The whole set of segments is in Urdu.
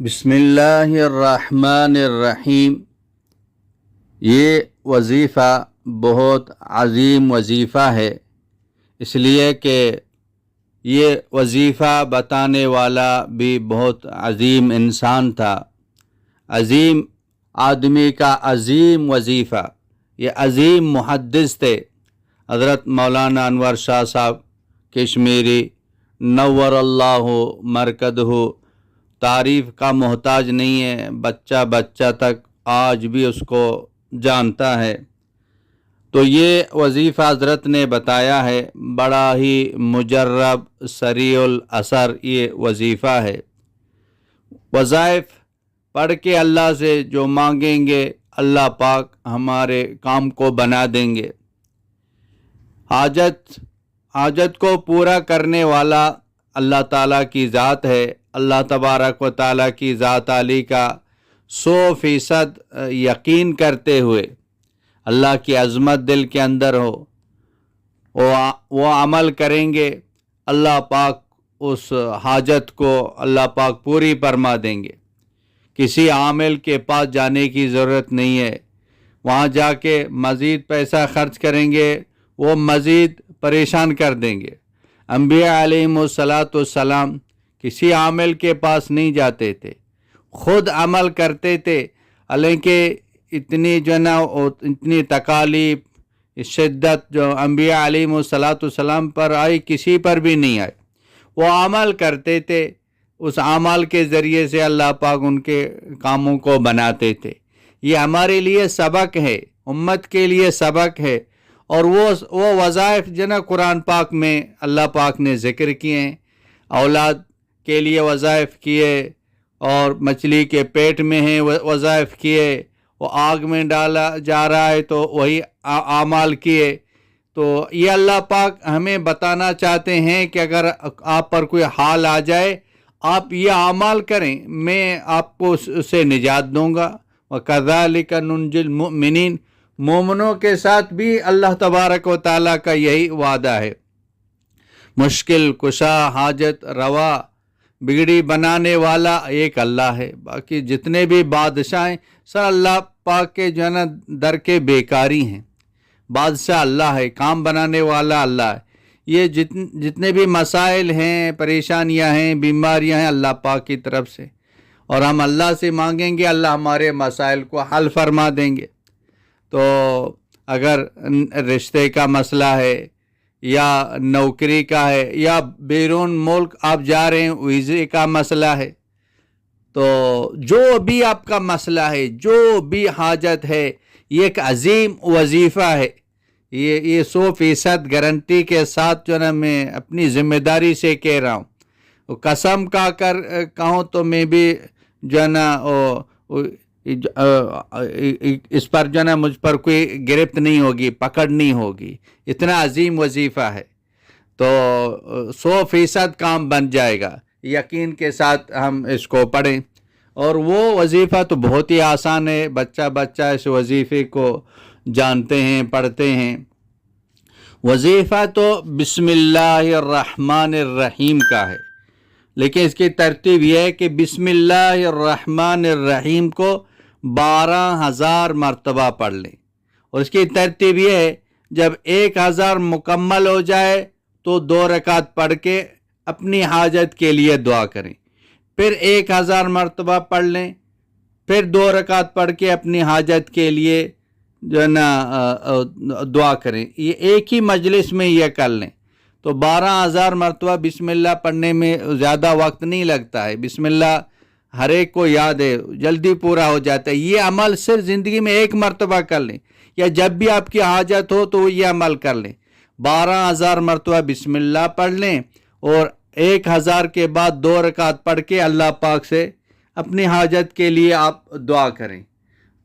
بسم اللہ الرحمن الرحیم۔ یہ وظیفہ بہت عظیم وظیفہ ہے، اس لیے کہ یہ وظیفہ بتانے والا بھی بہت عظیم انسان تھا، عظیم آدمی کا عظیم وظیفہ۔ یہ عظیم محدث تھے حضرت مولانا انور شاہ صاحب کشمیری نور اللہ مرکزہ۔ تعریف کا محتاج نہیں ہے، بچہ بچہ تک آج بھی اس کو جانتا ہے۔ تو یہ وظیفہ حضرت نے بتایا ہے، بڑا ہی مجرب سریع الاثر یہ وظیفہ ہے۔ وظائف پڑھ کے اللہ سے جو مانگیں گے اللہ پاک ہمارے کام کو بنا دیں گے۔ حاجت کو پورا کرنے والا اللہ تعالیٰ کی ذات ہے۔ اللہ تبارک و تعالیٰ کی ذات عالی کا 100% یقین کرتے ہوئے اللہ کی عظمت دل کے اندر ہو، وہ عمل کریں گے، اللہ پاک اس حاجت کو اللہ پاک پوری فرما دیں گے۔ کسی عامل کے پاس جانے کی ضرورت نہیں ہے، وہاں جا کے مزید پیسہ خرچ کریں گے وہ مزید پریشان کر دیں گے۔ انبیاء علیہم السلام کسی عامل کے پاس نہیں جاتے تھے، خود عمل کرتے تھے، حالانکہ اتنی تکالیف شدت جو انبیاء علیہم السلام پر آئی کسی پر بھی نہیں آئی۔ وہ عمل کرتے تھے، اس عمل کے ذریعے سے اللہ پاک ان کے کاموں کو بناتے تھے۔ یہ ہمارے لیے سبق ہے، امت کے لیے سبق ہے۔ اور وہ وظائف قرآن پاک میں اللہ پاک نے ذکر کیے ہیں، اولاد کے لیے وظائف کیے، اور مچھلی کے پیٹ میں ہیں وظائف کیے، وہ آگ میں ڈالا جا رہا ہے تو وہی اعمال کیے۔ تو یہ اللہ پاک ہمیں بتانا چاہتے ہیں کہ اگر آپ پر کوئی حال آ جائے آپ یہ اعمال کریں، میں آپ کو اس سے نجات دوں گا۔ وَكَذَلِكَ نُنْجِي الْمُؤْمِنِينَ، مومنوں کے ساتھ بھی اللہ تبارک و تعالیٰ کا یہی وعدہ ہے۔ مشکل کشا، حاجت روا، بگڑی بنانے والا ایک اللہ ہے، باقی جتنے بھی بادشاہ ہیں سر اللہ پاک کے در کے بیکاری ہیں۔ بادشاہ اللہ ہے، کام بنانے والا اللہ ہے۔ یہ جتنے بھی مسائل ہیں، پریشانیاں ہیں، بیماریاں ہیں، اللہ پاک کی طرف سے، اور ہم اللہ سے مانگیں گے اللہ ہمارے مسائل کو حل فرما دیں گے۔ تو اگر رشتے کا مسئلہ ہے یا نوکری کا ہے یا بیرون ملک آپ جا رہے ہیں ویزے کا مسئلہ ہے، تو جو بھی آپ کا مسئلہ ہے، جو بھی حاجت ہے، یہ ایک عظیم وظیفہ ہے۔ یہ 100% گارنٹی کے ساتھ میں اپنی ذمہ داری سے کہہ رہا ہوں۔ قسم کا کر کہوں تو میں بھی اس پر مجھ پر کوئی گرفت نہیں ہوگی، پکڑ نہیں ہوگی، اتنا عظیم وظیفہ ہے۔ تو 100% کام بن جائے گا، یقین کے ساتھ ہم اس کو پڑھیں۔ اور وہ وظیفہ تو بہت ہی آسان ہے، بچہ بچہ اس وظیفے کو جانتے ہیں، پڑھتے ہیں۔ وظیفہ تو بسم اللہ الرحمن الرحیم کا ہے، لیکن اس کی ترتیب یہ ہے کہ بسم اللہ الرحمن الرحیم کو 12,000 مرتبہ پڑھ لیں۔ اور اس کی ترتیب یہ ہے، جب 1,000 مکمل ہو جائے تو 2 رکعت پڑھ کے اپنی حاجت کے لیے دعا کریں، پھر 1,000 مرتبہ پڑھ لیں، پھر 2 رکعت پڑھ کے اپنی حاجت کے لیے دعا کریں۔ یہ ایک ہی مجلس میں یہ کر لیں تو 12,000 مرتبہ بسم اللہ پڑھنے میں زیادہ وقت نہیں لگتا ہے۔ بسم اللہ ہر ایک کو یاد ہے، جلدی پورا ہو جاتا ہے۔ یہ عمل صرف زندگی میں ایک مرتبہ کر لیں، یا جب بھی آپ کی حاجت ہو تو یہ عمل کر لیں۔ 12,000 مرتبہ بسم اللہ پڑھ لیں، اور 1,000 کے بعد 2 رکعت پڑھ کے اللہ پاک سے اپنی حاجت کے لیے آپ دعا کریں،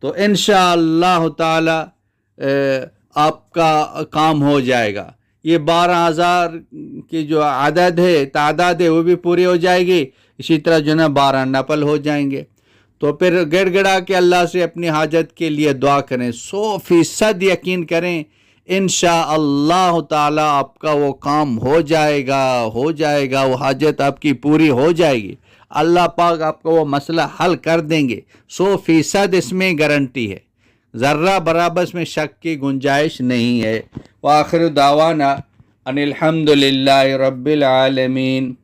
تو انشاءاللہ تعالی آپ کا کام ہو جائے گا۔ یہ 12,000 کی جو عدد ہے، تعداد ہے، وہ بھی پوری ہو جائے گی۔ اسی طرح 12 نفل ہو جائیں گے۔ تو پھر گڑ گڑا کے اللہ سے اپنی حاجت کے لیے دعا کریں، 100% یقین کریں انشاءاللہ تعالی آپ کا وہ کام ہو جائے گا، وہ حاجت آپ کی پوری ہو جائے گی۔ اللہ پاک آپ کو وہ مسئلہ حل کر دیں گے، 100% اس میں گارنٹی ہے، ذرہ برابر اس میں شک کی گنجائش نہیں ہے۔ وآخر دعوانا ان الحمد للہ رب العالمین۔